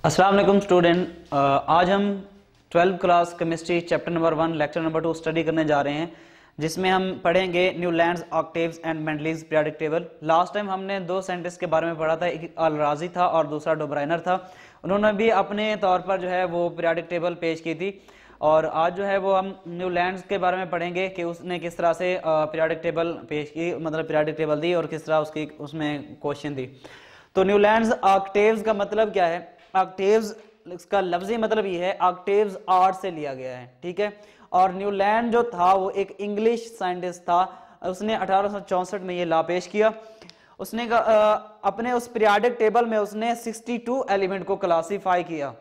अस्सलाम वालेकुम स्टूडेंट। आज हम 12th class chemistry chapter number 1 lecture number 2 study करने जा रहे हैं, जिसमें हम पढ़ेंगे Newlands, octaves and Mendeleev's periodic table. Last time हमने दो साइंटिस्ट के बारे में पढ़ा था, एक अल-राज़ी था और दूसरा डोब्राइनर था। उन्होंने भी अपने तौर पर जो है वो पीरियोडिक टेबल पेश की थी, और आज जो है वो हम न्यूलैंड्स के बारे में पढ़ेंगे कि उसने किस तरह से पीरियोडिक टेबल पेश की, मतलब पीरियोडिक टेबल दी और किस तरह उसकी उसमें क्वेश्चन दी। तो न्यूलैंड्स ऑक्टेव्स का मतलब क्या है? ऑक्टेव्स इसका लफ्जी मतलब ये है, ऑक्टेव्स आर्ट से लिया गया है, ठीक है। और न्यूलैंड जो था वो एक इंग्लिश साइंटिस्ट था, उसने 1864 में ये लॉ पेश किया। उसने अपने उस पीरियोडिक टेबल में उसने 62 एलिमेंट को क्लासीफाई किया।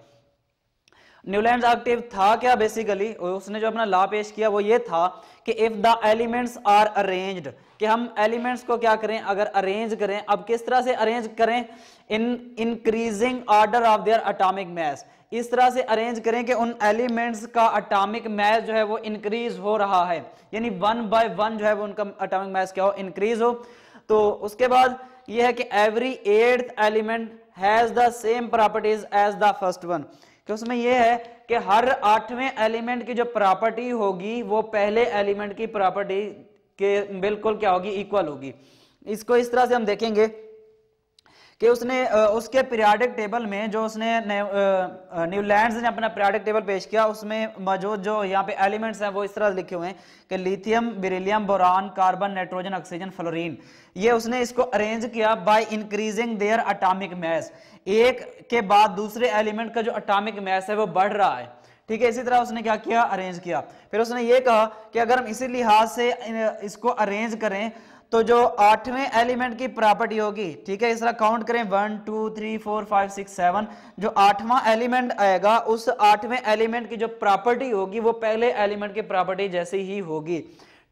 न्यूलैंड्स ऑक्टेव था क्या? बेसिकली उसने जो अपना लॉ पेश किया वो ये था कि if the elements are arranged, कि हम एलिमेंट्स को क्या करें, अगर अरेंज करें। अब किस तरह से अरेंज करें? इन increasing order of their atomic mass, इस तरह से अरेंज करें कि उन एलिमेंट्स का एटॉमिक मास जो है वो इंक्रीज हो रहा है, यानी 1 बाय 1 जो है वो उनका एटॉमिक मास क्या हो, इंक्रीज हो। तो उसके बाद ये है कि every 8th element has the same properties as the first one, कि उसमें यह है कि हर 8वें एलिमेंट की जो प्रॉपर्टी होगी वो पहले एलिमेंट की प्रॉपर्टी के बिल्कुल क्या होगी, इक्वल होगी। इसको इस तरह से हम देखेंगे कि उसने उसके पीरियोडिक टेबल में जो उसने न्यूलैंड्स ने अपना पीरियोडिक टेबल पेश किया, उसमें मौजूद जो यहाँ पे एलिमेंट्स हैं वो इस तरह लिखे हुए हैं कि lithium, beryllium, boron, carbon, nitrogen, oxygen, fluorine. ये उसने इसको अरेंज किया by increasing their atomic mass, एक के बाद दूसरे एलिमेंट का जो एटॉमिक मास है वो बढ़ रहा है, ठीक है। इसी तरह उसने क्या किया, अरेंज किया। फिर उसने ये कहा कि अगर हम इसी लिहाज से इसको अरेंज करें तो जो 8वें एलिमेंट की प्रॉपर्टी होगी, ठीक है, इस तरह काउंट करें 1 2 3 4 5 6 7, जो 8वां एलिमेंट आएगा उस 8वें एलिमेंट की जो प्रॉपर्टी होगी वो पहले एलिमेंट की प्रॉपर्टी जैसी ही होगी,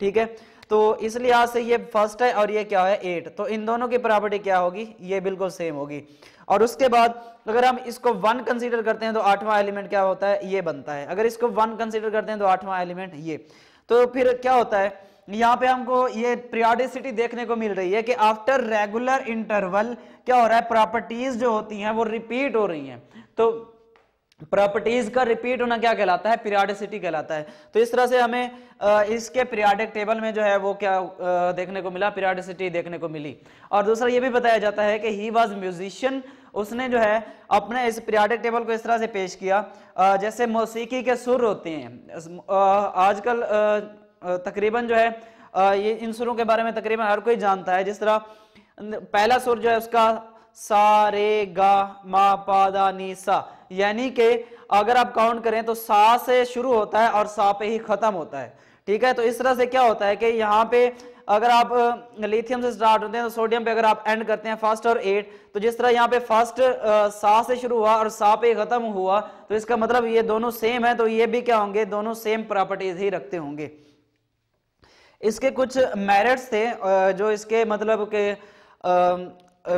ठीक है। तो इस लिहाज से ये फर्स्ट है और ये क्या है, 8, तो इन दोनों की प्रॉपर्टी क्या होगी, ये बिल्कुल सेम होगी। और उसके बाद अगर हम इसको 1 कंसीडर करते हैं तो 8वां एलिमेंट क्या होता है, ये बनता है। अगर इसको 1 कंसीडर करते हैं तो 8वां एलिमेंट ये। तो फिर क्या होता है, यहाँ पे हमको ये पीरियोडिसिटी देखने को मिल रही है कि आफ्टर रेगुलर इंटरवल क्या हो रहा है, प्रॉपर्टीज जो होती हैं वो रिपीट हो रही हैं। तो प्रॉपर्टीज का रिपीट होना क्या कहलाता है, पीरियोडिसिटी कहलाता है। तो इस तरह से हमें इसके पीरियोडिक टेबल में जो है वो क्या देखने को मिला, पीरियोडिसिटी देखने को मिली। और दूसरा ये भी बताया जाता है कि ही वाज म्यूजिशियन, उसने जो है अपने इस पीरियोडिक टेबल को इस तरह से पेश किया जैसे मौसीकी के सुर होते हैं। आजकल तकरीबन जो है ये इन सुरों के बारे में तकरीबन हर कोई जानता है। जिस तरह पहला सुर जो है उसका सा रे गा मा पा दा नी सा, यानी कि अगर आप काउंट करें तो सा से शुरू होता है और सा पे ही खत्म होता है, ठीक है। तो इस तरह से क्या होता है कि यहाँ पे अगर आप लिथियम से स्टार्ट होते हैं तो सोडियम पे अगर आप एंड करते हैं फर्स्ट और 8, तो जिस तरह यहाँ पे फर्स्ट सा से शुरू हुआ और सा पे खत्म हुआ, तो इसका मतलब ये दोनों सेम है, तो ये भी क्या होंगे, दोनों सेम प्रॉपर्टीज ही रखते होंगे। इसके कुछ मेरिट्स थे जो इसके मतलब के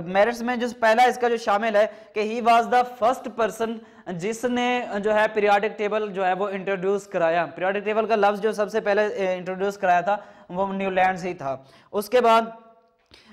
मेरिट्स में जो पहला इसका जो शामिल है कि he was the first person जिसने जो है पीरियोडिक टेबल जो है वो इंट्रोड्यूस कराया। पीरियोडिक टेबल का लफ्ज जो सबसे पहले इंट्रोड्यूस कराया था वो न्यूलैंड्स ही था। उसके बाद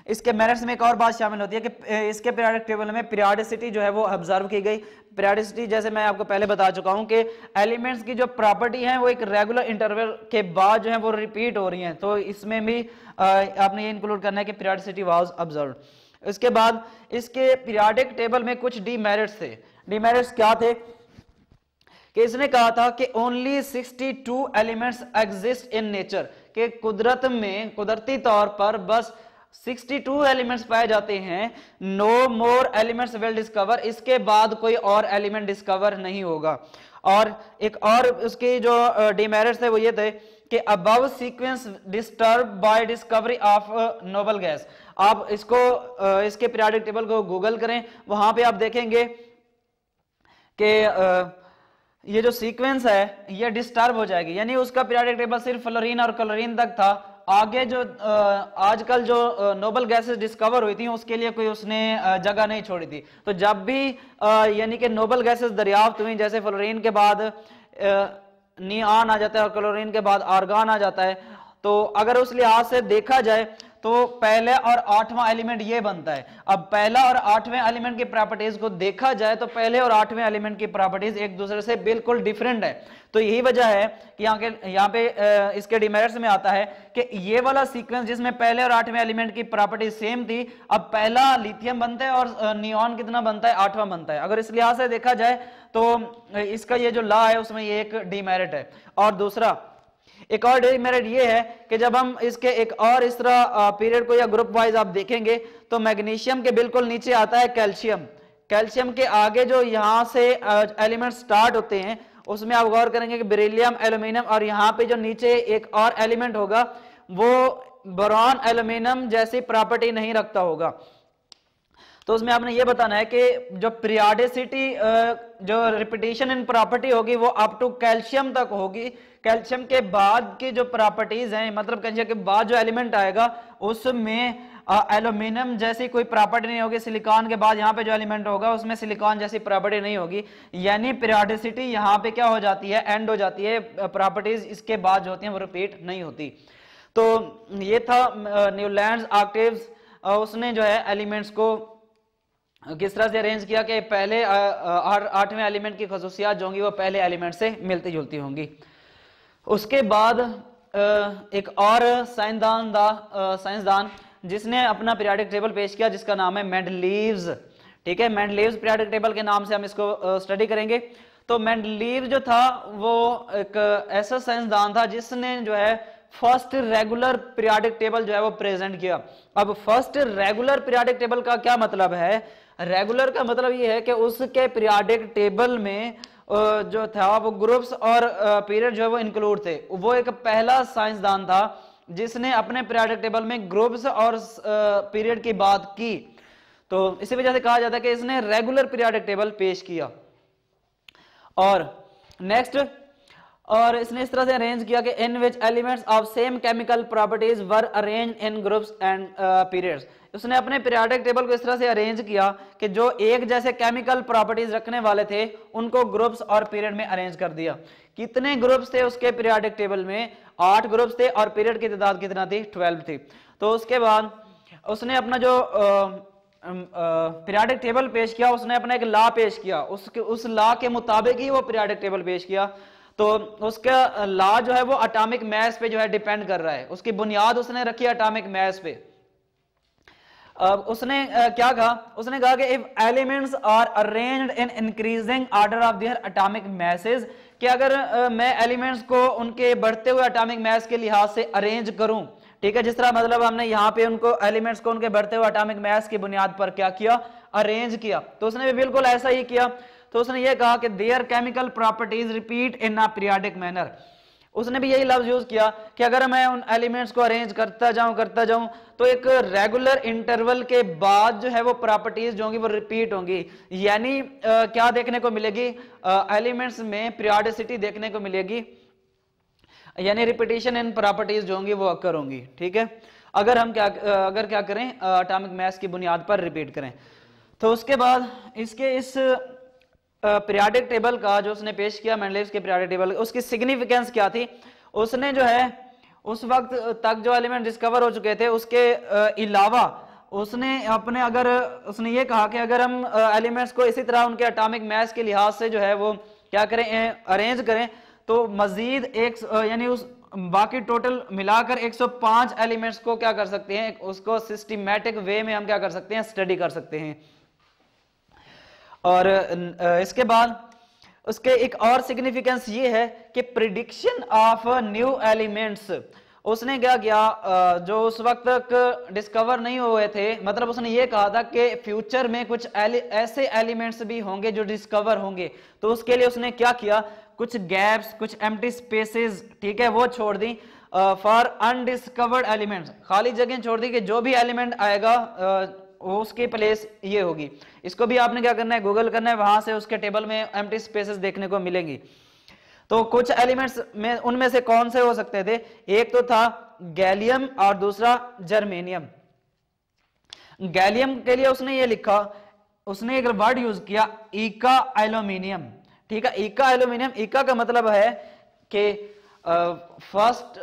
इसके मेरिट्स में एक और बात शामिल होती है कि इसके पीरियोडिक टेबल में पीरियोडिसिटी जो है वो ऑब्जर्व की गई। पीरियोडिसिटी जैसे मैं आपको पहले बता चुका हूं कि एलिमेंट्स की जो प्रॉपर्टी है वो एक रेगुलर इंटरवल के बाद जो है वो रिपीट हो रही हैं, तो इसमें भी आपने ये इंक्लूड करना है कि पीरियोडिसिटी वाज ऑब्जर्व्ड। इसके बाद इसके पीरियोडिक टेबल में कुछ डीमेरिट्स थे। डीमेरिट्स क्या थे कि इसने कहा था कि only 62 elements exist in nature, कि कुदरत में कुदरती तौर पर बस 62 एलिमेंट्स पाए जाते हैं। No more elements will discover, इसके बाद कोई और एलिमेंट डिस्कवर नहीं होगा। और एक और उसके जो डीमेरिट्स थे वो ये थे कि above sequence disturb by discovery of noble gas. आप इसको इसके पीरियोडिक टेबल को गूगल करें, वहां पे आप देखेंगे कि ये जो सीक्वेंस है ये डिस्टर्ब हो जाएगी, यानी उसका पीरियोडिक टेबल सिर्फ फ्लोरीन और क्लोरीन तक था। आगे जो आजकल जो नोबल गैसेस डिस्कवर हुई थी उसके लिए कोई उसने जगह नहीं छोड़ी थी। तो जब भी यानी कि नोबल गैसेस दरियाफ्त हुई, जैसे फ्लोरीन के बाद नियान आ जाता है और क्लोरीन के बाद आर्गन आ जाता है, तो अगर उस लिहाज से देखा जाए तो पहले और आठवां एलिमेंट ये बनता है। अब पहला और आठवें एलिमेंट की प्रॉपर्टीज को देखा जाए तो पहले और आठवें एलिमेंट की प्रॉपर्टीज एक दूसरे से बिल्कुल डिफरेंट है। तो यही वजह है कि यहाँ पे इसके डिमेरिट्स में आता है कि ये वाला सीक्वेंस जिसमें पहले और आठवें एलिमेंट की प्रॉपर्टी सेम थी, अब पहला लिथियम बनता है और नियॉन कितना बनता है, आठवां बनता है। अगर इस लिहाज से देखा जाए तो इसका ये जो लॉ है उसमें ये एक डिमेरिट है। और दूसरा एक और डिमेरिट ये है कि जब हम इसके एक और इस तरह पीरियड को या ग्रुप वाइज आप देखेंगे तो मैग्नीशियम के बिल्कुल नीचे आता है कैल्शियम। कैल्शियम के आगे जो यहां से एलिमेंट स्टार्ट होते हैं उसमें आप गौर करेंगे कि बेरिलियम, एल्यूमिनियम, और यहाँ पे जो नीचे एक और एलिमेंट होगा वो बोरॉन एल्यूमिनियम जैसी प्रॉपर्टी नहीं रखता होगा। तो उसमें आपने ये बताना है कि जो पीरियोडिसिटी, जो रिपीटिशन इन प्रॉपर्टी होगी वो अप टू कैल्शियम तक होगी। कैल्शियम के बाद की जो प्रॉपर्टीज हैं, मतलब कैल्शियम के बाद जो एलिमेंट आएगा उसमें एल्यूमिनियम जैसी कोई प्रॉपर्टी नहीं होगी। सिलिकॉन के बाद यहाँ पे जो एलिमेंट होगा उसमें सिलिकॉन जैसी प्रॉपर्टी नहीं होगी। यानी पीरियोडिसिटी यहाँ पे क्या हो जाती है, एंड हो जाती है। प्रॉपर्टीज इसके बाद जो होती हैं वो रिपीट नहीं होती। तो ये था न्यूलैंड्स ऑक्टेव्स। उसने जो है एलिमेंट्स को किस तरह से अरेंज किया कि पहले आठवें एलिमेंट की खसूसियात जो होंगी वो पहले एलिमेंट से मिलती जुलती होंगी। उसके बाद एक और साइंसदान जिसने अपना पीरियोडिक टेबल पेश किया जिसका नाम है मेंडलीव्स। ठीक है, मेंडलीव्स पीरियोडिक टेबल के नाम से हम इसको स्टडी करेंगे। तो मेंडलीव जो था वो एक ऐसा साइंसदान था जिसने जो है फर्स्ट रेगुलर पीरियोडिक टेबल जो है वो प्रेजेंट किया। अब फर्स्ट रेगुलर पीरियोडिक टेबल का क्या मतलब है? रेगुलर का मतलब ये है कि उसके पीरियोडिक टेबल में जो था वो ग्रुप्स और पीरियड जो है वो इंक्लूड थे। वो एक पहला साइंसदान था जिसने अपने पीरियोडिक टेबल में ग्रुप्स और पीरियड की बात की। तो इसी वजह से कहा जाता है कि इसने रेगुलर पीरियोडिक टेबल पेश किया। और नेक्स्ट, और इसने इस तरह से अरेंज किया कि in which elements of same chemical properties were arrange in groups and periods. उसने अपने पीरियोडिक टेबल को इस तरह से अरेंज किया कि जो एक जैसे केमिकल प्रॉपर्टीज रखने वाले थे उनको ग्रुप्स और पीरियड में अरेंज कर दिया। कितने ग्रुप्स थे उसके पीरियोडिक टेबल में? 8 ग्रुप्स थे और पीरियड की तादाद कितना थी? 12 थी। तो उसके बाद उसने अपना जो पीरियोडिक टेबल पेश किया, उसने अपना एक लॉ पेश किया, उस लॉ के मुताबिक ही वो पीरियोडिक टेबल पेश किया। तो उसका लॉ जो है वो एटॉमिक मास पे जो है डिपेंड कर रहा है। उसकी बुनियाद उसने रखी एटॉमिक मास पे। उसने क्या कहा? उसने कहा कि if elements are arranged in increasing order of their atomic masses, कि अगर मैं एलिमेंट्स को उनके बढ़ते हुए एटॉमिक मास के लिहाज से अरेंज करूं, ठीक है, जिस तरह मतलब हमने यहाँ पे उनको एलिमेंट्स को उनके बढ़ते हुए एटॉमिक मास की बुनियाद पर क्या किया? अरेंज किया। तो उसने भी बिल्कुल ऐसा ही किया। तो उसने ये कहा कि there chemical properties repeat in a periodic manner. उसने भी यही लफ्ज यूज किया कि अगर मैं उन एलिमेंट्स को अरेंज करता जाऊं तो एक रेगुलर इंटरवल के बाद जो है वो प्रॉपर्टीज जो होंगी वो रिपीट होंगी। यानी क्या देखने को मिलेगी? एलिमेंट्स में पीरियोडिसिटी देखने को मिलेगी, यानी रिपीटिशन इन प्रॉपर्टीज जो होंगी वो अकर होंगी। ठीक है, अगर क्या करें? एटॉमिक मास की बुनियाद पर रिपीट करें। तो उसके बाद इसके इस पीरियोडिक टेबल का जो उसने पेश किया, मेंडलीव्स के पीरियोडिक टेबल, उसकी सिग्निफिकेंस क्या थी? उसने जो है उस वक्त तक जो एलिमेंट डिस्कवर हो चुके थे उसके अलावा उसने उसने ये कहा कि अगर हम एलिमेंट्स को इसी तरह उनके एटॉमिक मास के लिहाज से जो है वो क्या करें? अरेंज करें, तो मजीद यानी उस बाकी टोटल मिलाकर 105 एलिमेंट्स को क्या कर सकते हैं? उसको सिस्टमैटिक वे में हम क्या कर सकते हैं? स्टडी कर सकते हैं। और इसके बाद उसके एक और सिग्निफिकेंस ये है कि प्रिडिक्शन ऑफ न्यू एलिमेंट्स। उसने क्या किया? जो उस वक्त तक डिस्कवर नहीं हुए थे, मतलब उसने ये कहा था कि फ्यूचर में कुछ ऐसे एलिमेंट्स भी होंगे जो डिस्कवर होंगे। तो उसके लिए उसने क्या किया? कुछ गैप्स, कुछ एम्प्टी स्पेसेस, ठीक है, वो छोड़ दी फॉर अनडिस्कवर्ड एलिमेंट्स। खाली जगह छोड़ दी कि जो भी एलिमेंट आएगा उसकी प्लेस ये होगी। इसको भी आपने क्या करना है? गूगल करना है, वहां से उसके टेबल में एम्प्टी स्पेसेस देखने को मिलेंगी। तो कुछ एलिमेंट्स में उनमें से कौन से हो सकते थे? एक तो था गैलियम और दूसरा जर्मेनियम। गैलियम के लिए उसने ये लिखा, उसने एक वर्ड यूज किया, इका एल्यूमिनियम। ठीक है, इका एल्यूमिनियम। इका का मतलब है कि first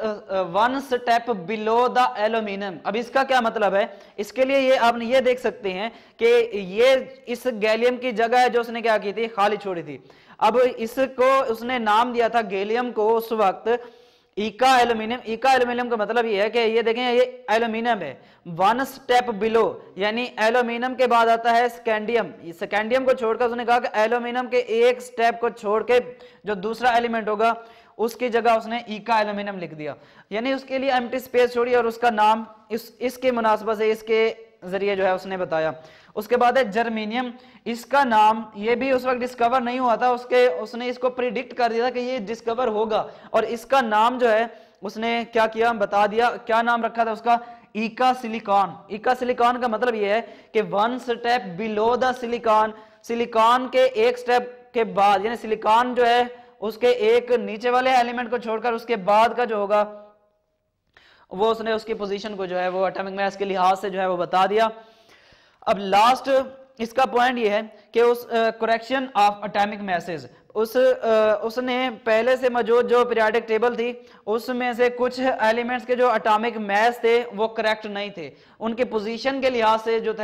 one step below the aluminium. अब इसका क्या मतलब है, इसके लिए ये आपने ये देख सकते हैं कि ये इस गैलियम की जगह है जो उसने क्या की थी, खाली छोड़ी थी। अब इसको उसने नाम दिया था गैलियम को उस वक्त इका एल्यूमिनियम। इका एल्यूमिनियम का मतलब ये है कि ये देखें ये एल्यूमिनियम है, वन स्टेप बिलो, यानी एल्यूमिनियम के बाद आता है स्कैंडियम। स्कैंडियम को छोड़कर उसने कहा कि एल्यूमिनियम के एक स्टेप को छोड़ के जो दूसरा एलिमेंट होगा उसकी जगह उसने इका एल्यूमिनियम लिख दिया, यानी उसके लिए एम्प्टी स्पेस छोड़ी और उसका नाम इसके मुनासबत से इसके जरिए जो है उसने बताया। उसके बाद है जर्मेनियम। इसका नाम ये भी उस वक्त डिस्कवर नहीं हुआ था, उसने इसको प्रिडिक्ट कर दिया था कि ये डिस्कवर होगा, और इसका नाम जो है उसने क्या किया, बता दिया। क्या नाम रखा था उसका, इका सिलिकॉन। इका सिलिकॉन का मतलब ये है कि one step below the silicon, silicon के एक स्टेप के बाद, यानी सिलिकॉन जो है उसके एक नीचे वाले एलिमेंट को छोड़कर उसके बाद का जो होगा वो उसने उसकी पोजीशन को जो है वो एटॉमिक मास के लिहाज से जो है वो बता दिया। अब लास्ट इसका पॉइंट ये है कि उस करेक्शन ऑफ एटॉमिक मैसेज, उसने पहले से मौजूद जो पीरियोडिक टेबल थी उसमें से कुछ एलिमेंट्स के जो एटॉमिक मास थे वो करेक्ट नहीं थे, उनके पोजीशन के लिहाज से जो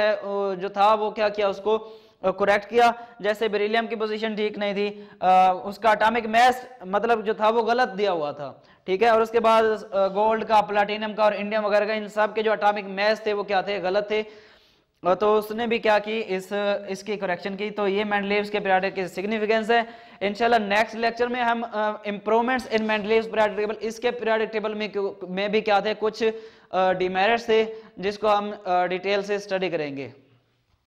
था वो क्या किया, उसको करेक्ट किया। जैसे बेरिलियम की पोजीशन ठीक नहीं थी, उसका एटॉमिक मास मतलब जो था वो गलत दिया हुआ था, ठीक है। और उसके बाद गोल्ड का, प्लैटिनम का और इंडियम वगैरह का, इन सब के जो एटॉमिक मास थे वो क्या थे, गलत थे। तो उसने भी क्या की, इसकी करेक्शन की। तो ये मेंडलीव्स के पीरियोडिक की सिग्निफिकेंस है। इंशाल्लाह नेक्स्ट लेक्चर में हम इंप्रूवमेंट्स इन मेंडलीव्स पीरियोडिक टेबल, इसके पीरियोडिक टेबल में भी क्या थे, कुछ डिमेरिट्स थे जिसको हम डिटेल से स्टडी करेंगे।